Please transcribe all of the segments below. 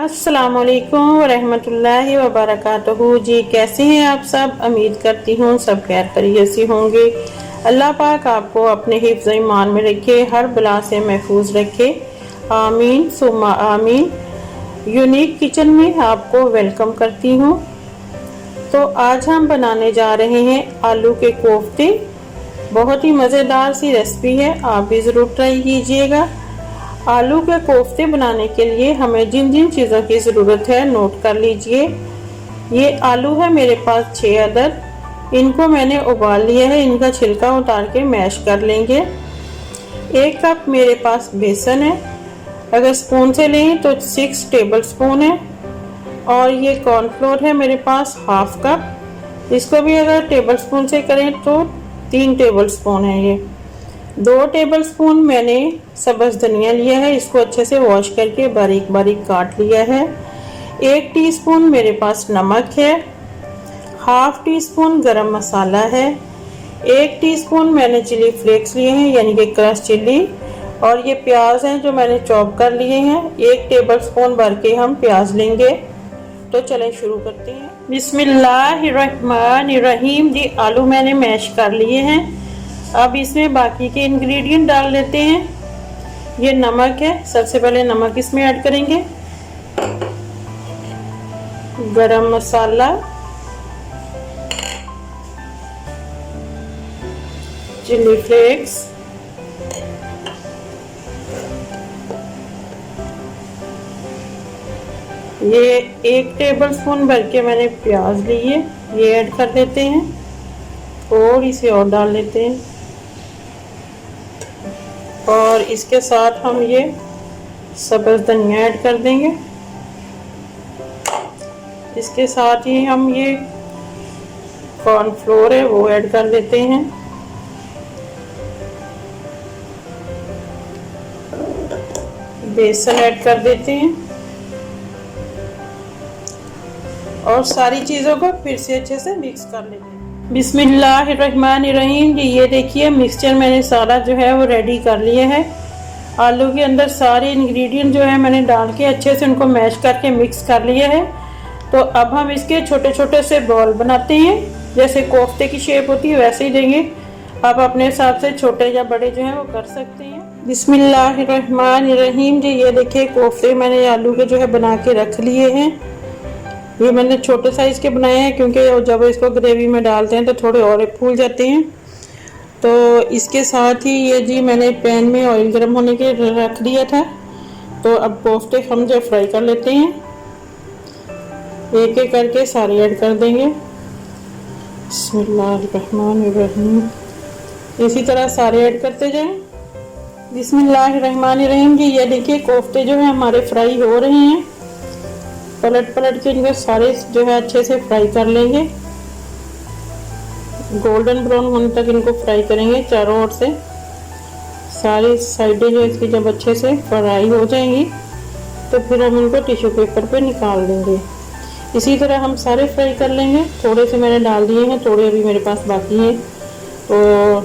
अस्सलाम वालेकुम रहमतुल्लाहि व बरकातहू। जी कैसे हैं आप सब? उम्मीद करती हूँ सब खैर खैरियत से होंगे। अल्लाह पाक आपको अपने हिफ्ज़ ईमान में रखे, हर बला से महफूज रखे। आमीन सुम्मा आमीन। यूनिक किचन में आपको वेलकम करती हूँ। तो आज हम बनाने जा रहे हैं आलू के कोफ्ते। बहुत ही मज़ेदार सी रेसिपी है, आप भी ज़रूर ट्राई कीजिएगा। आलू के कोफ्ते बनाने के लिए हमें जिन जिन चीज़ों की ज़रूरत है नोट कर लीजिए। ये आलू है मेरे पास 6 अदद। इनको मैंने उबाल लिया है, इनका छिलका उतार के मैश कर लेंगे। 1 कप मेरे पास बेसन है, अगर स्पून से लें तो 6 टेबल स्पून है। और ये कॉर्नफ्लोर है मेरे पास हाफ कप। इसको भी अगर टेबल स्पून से करें तो 3 टेबल स्पून है। ये 2 टेबल स्पून मैंने सब्ज़ धनिया लिया है, इसको अच्छे से वॉश करके बारीक बारीक काट लिया है। 1 टीस्पून मेरे पास नमक है। हाफ टी स्पून गरम मसाला है। 1 टीस्पून मैंने चिली फ्लेक्स लिए हैं, यानी कि क्रश चिल्ली। और ये प्याज हैं जो मैंने चॉप कर लिए हैं। 1 टेबल स्पून भर के हम प्याज लेंगे। तो चलें शुरू करते हैं। बिस्मिल्लाहिर्रहमानिर्रहीम। जी आलू मैंने मैश कर लिए हैं। अब इसमें बाकी के इंग्रेडिएंट डाल लेते हैं। ये नमक है, सबसे पहले नमक इसमें ऐड करेंगे। गरम मसाला, चिली फ्लेक्स, ये 1 टेबल स्पून भर के मैंने प्याज ली है, ये ऐड कर देते हैं। थोड़ी सी और डाल लेते हैं। और इसके साथ हम ये सब्ज़ धनिया ऐड कर देंगे। इसके साथ ही हम ये कॉर्नफ्लोर है वो ऐड कर देते हैं। बेसन ऐड कर देते हैं और सारी चीज़ों को फिर से अच्छे से मिक्स कर लेते हैं। बिस्मिल्लाहिर्रहमानिर्रहीम। जी ये देखिए मिक्सचर मैंने सारा जो है वो रेडी कर लिया है। आलू के अंदर सारे इंग्रेडिएंट जो है मैंने डाल के अच्छे से उनको मैश करके मिक्स कर लिया है। तो अब हम इसके छोटे छोटे से बॉल बनाते हैं, जैसे कोफ्ते की शेप होती है वैसे ही देंगे। आप अपने हिसाब से छोटे या बड़े जो है वो कर सकते हैं। बिस्मिल्लाहिर्रहमानिर्रहीम। जी ये देखिए कोफ्ते मैंने आलू के जो है बना के रख लिए हैं। ये मैंने छोटे साइज़ के बनाए हैं क्योंकि जब इसको ग्रेवी में डालते हैं तो थोड़े और फूल जाते हैं। तो इसके साथ ही ये जी मैंने पैन में ऑयल गर्म होने के रख दिया था। तो अब कोफ्ते हम जो फ्राई कर लेते हैं, एक एक करके सारे ऐड कर देंगे। बिस्मिल्लाहिर्रहमानिर्रहीम। इसी तरह सारे ऐड करते जाएं। बिस्मिल्लाहिर्रहमानिर्रहीम। जी ये देखिए कोफ्ते जो है हमारे फ्राई हो रहे हैं। पलट पलट के इनको सारे जो है अच्छे से फ्राई कर लेंगे। गोल्डन ब्राउन होने तक इनको फ्राई करेंगे चारों ओर से। सारी साइडें जो इसकी जब अच्छे से फ्राई हो जाएंगी तो फिर हम इनको टिश्यू पेपर पे निकाल देंगे। इसी तरह हम सारे फ्राई कर लेंगे। थोड़े से मैंने डाल दिए हैं, थोड़े अभी मेरे पास बाकी हैं, तो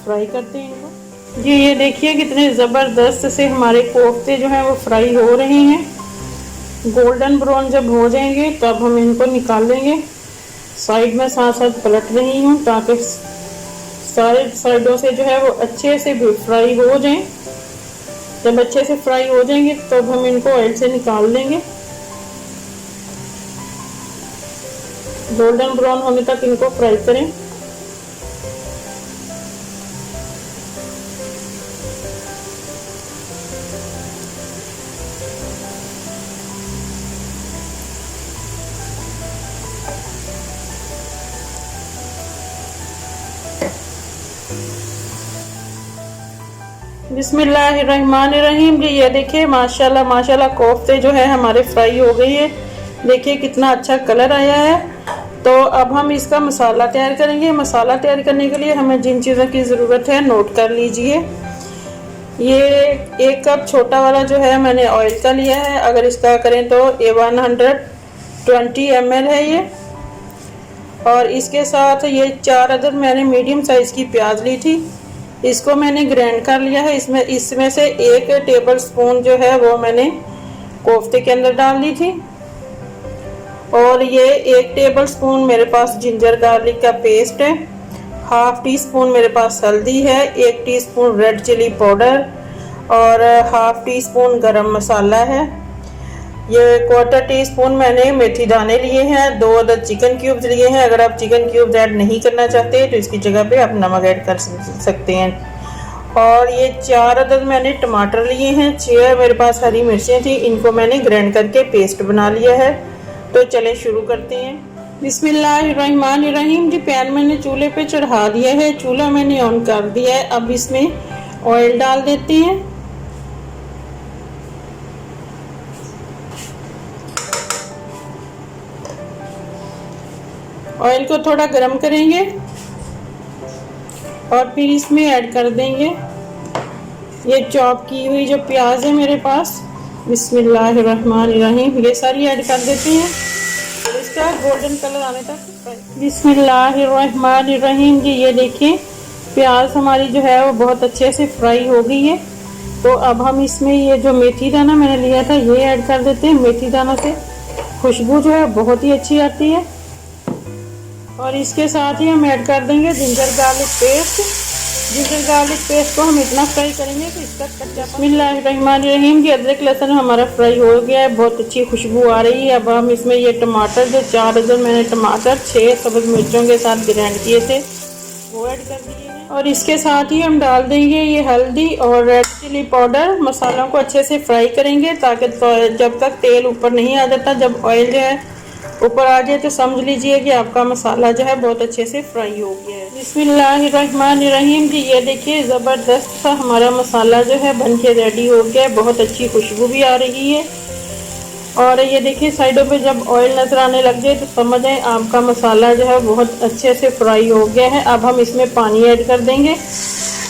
फ्राई करते हैं इनको। जी ये देखिए कितने ज़बरदस्त से हमारे कोफ्ते जो हैं वो फ्राई हो रहे हैं। गोल्डन ब्राउन जब हो जाएंगे तब हम इनको निकाल लेंगे। साइड में साथ साथ पलट रही हूँ ताकि सारे साइडों से जो है वो अच्छे से फ्राई हो जाएं। जब अच्छे से फ्राई हो जाएंगे तब हम इनको ऑयल से निकाल लेंगे। गोल्डन ब्राउन होने तक इनको फ्राई करें। बिस्मिल्लाहिर्रहमानिर्रहीम। जी ये देखिए माशाल्लाह माशाल्लाह कोफ्ते जो है हमारे फ्राई हो गई है। देखिए कितना अच्छा कलर आया है। तो अब हम इसका मसाला तैयार करेंगे। मसाला तैयार करने के लिए हमें जिन चीज़ों की ज़रूरत है नोट कर लीजिए। ये 1 कप छोटा वाला जो है मैंने ऑयल का लिया है, अगर इसका करें तो 120 ml है ये। और इसके साथ ये 4 अदद मैंने मीडियम साइज़ की प्याज ली थी, इसको मैंने ग्राइंड कर लिया है। इसमें से 1 टेबल स्पून जो है वो मैंने कोफ्ते के अंदर डाल दी थी। और ये 1 टेबल स्पून मेरे पास जिंजर गार्लिक का पेस्ट है, हाफ टी स्पून मेरे पास हल्दी है, 1 टीस्पून रेड चिली पाउडर और हाफ टी स्पून गरम मसाला है। ये 1/4 टीस्पून मैंने मेथी दाने लिए हैं, 2 अदद चिकन क्यूब्स लिए हैं। अगर आप चिकन क्यूब्स ऐड नहीं करना चाहते तो इसकी जगह पे आप नमक ऐड कर सकते हैं। और ये 4 अदद मैंने टमाटर लिए हैं, 6 मेरे पास हरी मिर्चें थी, इनको मैंने ग्राइंड करके पेस्ट बना लिया है। तो चले शुरू करते हैं। बिस्मिल्लाहिर्रहमानिर्रहीम जी। पैन मैंने चूल्हे पे चढ़ा दिया है, चूल्हा मैंने ऑन कर दिया है। अब इसमें ऑयल डाल देते हैं। ऑयल को थोड़ा गर्म करेंगे और फिर इसमें ऐड कर देंगे ये चॉप की हुई जो प्याज है मेरे पास। बिस्मिल्लाहिर्रहमानिर्रहीम, ये सारी ऐड कर देते हैं और इसका गोल्डन कलर आने तक। बिस्मिल्लाहिर्रहमानिर्रहीम जी। ये देखिए प्याज हमारी जो है वो बहुत अच्छे से फ्राई हो गई है। तो अब हम इसमें ये जो मेथी दाना मैंने लिया था ये ऐड कर देते हैं। मेथी दाना से खुशबू जो है बहुत ही अच्छी आती है। और इसके साथ ही हम ऐड कर देंगे ginger garlic paste. Ginger garlic paste को हम इतना फ्राई करेंगे कि इसका कच्चा। बिस्मिल्लाहिर्रहमानिर्रहीम की अदरक लहसुन हमारा फ्राई हो गया है, बहुत अच्छी खुशबू आ रही है। अब हम इसमें ये टमाटर जो 4 अदद मैंने टमाटर 6 सब्ज़ मिर्चों के साथ ग्राइंड किए थे वो ऐड कर दिए हैं। और इसके साथ ही हम डाल देंगे ये हल्दी और रेड चिली पाउडर। मसालों को अच्छे से फ्राई करेंगे ताकि जब तक तेल ऊपर नहीं आ जाता, जब ऑयल जो है ऊपर आ जाए तो समझ लीजिए कि आपका मसाला जो है बहुत अच्छे से फ्राई हो गया है। बिस्मिल्लाहिर्रहमानिर्रहीम जी। ये देखिए ज़बरदस्त सा हमारा मसाला जो है बन के रेडी हो गया है, बहुत अच्छी खुशबू भी आ रही है। और ये देखिए साइडों पे जब ऑयल नज़र आने लग जाए तो समझ आए आपका मसाला जो है बहुत अच्छे से फ्राई हो गया है। अब हम इसमें पानी ऐड कर देंगे।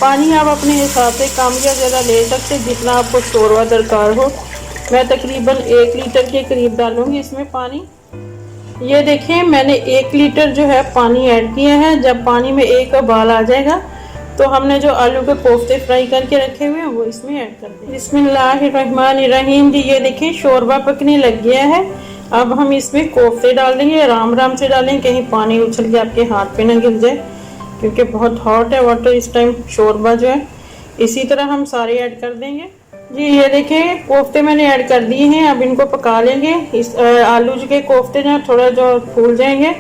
पानी आप अपने हिसाब से कम या ज़्यादा ले सकते, जितना आपको शोरबा दरकार हो। मैं तकरीबन 1 लीटर के करीब डालूँगी इसमें पानी। ये देखिए मैंने 1 लीटर जो है पानी ऐड किया है। जब पानी में एक उबाल आ जाएगा तो हमने जो आलू के कोफ्ते फ्राई करके रखे हुए हैं वो इसमें ऐड कर देंगे। बिस्मिल्लाहिर्रहमानिर्रहीम जी। ये देखिए शोरबा पकने लग गया है। अब हम इसमें कोफ्ते डाल देंगे, आराम आराम से डालें, कहीं पानी उछल के आपके हाथ पे ना गिर जाए क्योंकि बहुत हॉट है वाटर इस टाइम शोरबा जो है। इसी तरह हम सारे ऐड कर देंगे जी। ये देखिए कोफ्ते मैंने ऐड कर दिए हैं। अब इनको पका लेंगे। इस आलू के कोफ्ते जो थोड़ा जो फूल जाएंगे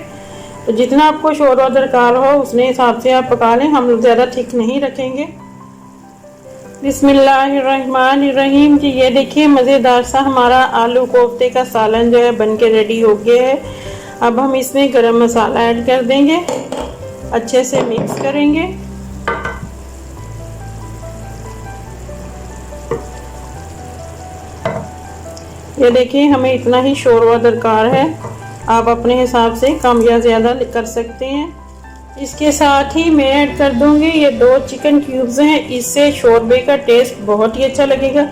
तो जितना आपको शोरबा दरकार हो उसने हिसाब से आप पका लें, हम ज़्यादा थिक नहीं रखेंगे। बिस्मिल्लाहिर्रहमानिर्रहीम जी। ये देखिए मज़ेदार सा हमारा आलू कोफ्ते का सालन जो है बन के रेडी हो गया है। अब हम इसमें गरम मसाला ऐड कर देंगे, अच्छे से मिक्स करेंगे। ये देखिए हमें इतना ही शोरबा दरकार है, आप अपने हिसाब से कम या ज़्यादा कर सकते हैं। इसके साथ ही मैं ऐड कर दूंगी ये 2 चिकन क्यूब्स हैं। इससे शोरबे का टेस्ट बहुत ही अच्छा लगेगा।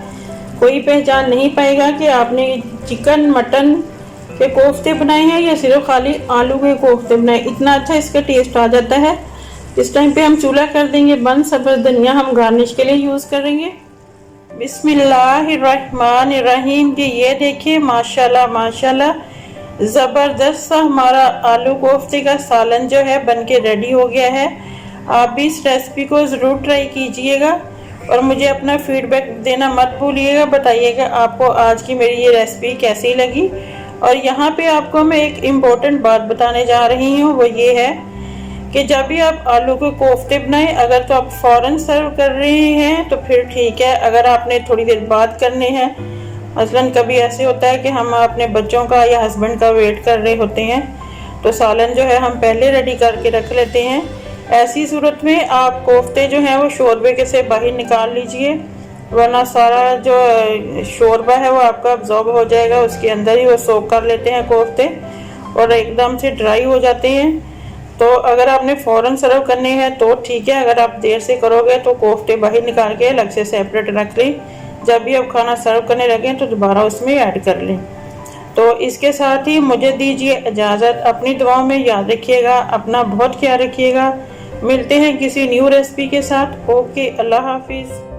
कोई पहचान नहीं पाएगा कि आपने चिकन मटन के कोफ्ते बनाए हैं या सिर्फ खाली आलू के कोफ्ते बनाए। इतना अच्छा इसका टेस्ट आ जाता है। इस टाइम पे हम चूल्हा कर देंगे बंद। सब्ज़ धनिया हम गार्निश के लिए यूज़ करेंगे। बिस्मिल्लाहिर्रहमानिर्रहीम जी। ये देखिए माशाल्लाह माशाल्लाह ज़बरदस्त सा हमारा आलू कोफ्ते का सालन जो है बनके रेडी हो गया है। आप भी इस रेसिपी को ज़रूर ट्राई कीजिएगा और मुझे अपना फीडबैक देना मत भूलिएगा। बताइएगा आपको आज की मेरी ये रेसिपी कैसी लगी। और यहाँ पे आपको मैं एक इम्पोर्टेंट बात बताने जा रही हूँ, वो ये है कि जब भी आप आलू के कोफ्ते बनाएं, अगर तो आप फ़ौरन सर्व कर रहे हैं तो फिर ठीक है। अगर आपने थोड़ी देर बाद करने हैं, मसलन कभी ऐसे होता है कि हम अपने बच्चों का या हस्बैंड का वेट कर रहे होते हैं तो सालन जो है हम पहले रेडी करके रख लेते हैं। ऐसी सूरत में आप कोफ्ते जो हैं वो शोरबे के से बाहर निकाल लीजिए, वरना सारा जो शोरबा है वो आपका अब्जॉर्ब हो जाएगा, उसके अंदर ही वो सोख कर लेते हैं कोफ्ते और एकदम से ड्राई हो जाते हैं। तो अगर आपने फ़ौरन सर्व करने हैं तो ठीक है, अगर आप देर से करोगे तो कोफ्ते बाहर निकाल के अलग से सेपरेट रख लें। जब भी आप खाना सर्व करने लगें तो दोबारा उसमें ऐड कर लें। तो इसके साथ ही मुझे दीजिए इजाज़त। अपनी दुआओं में याद रखिएगा, अपना बहुत ख्याल रखिएगा। मिलते हैं किसी न्यू रेसिपी के साथ। ओके, अल्लाह हाफिज़।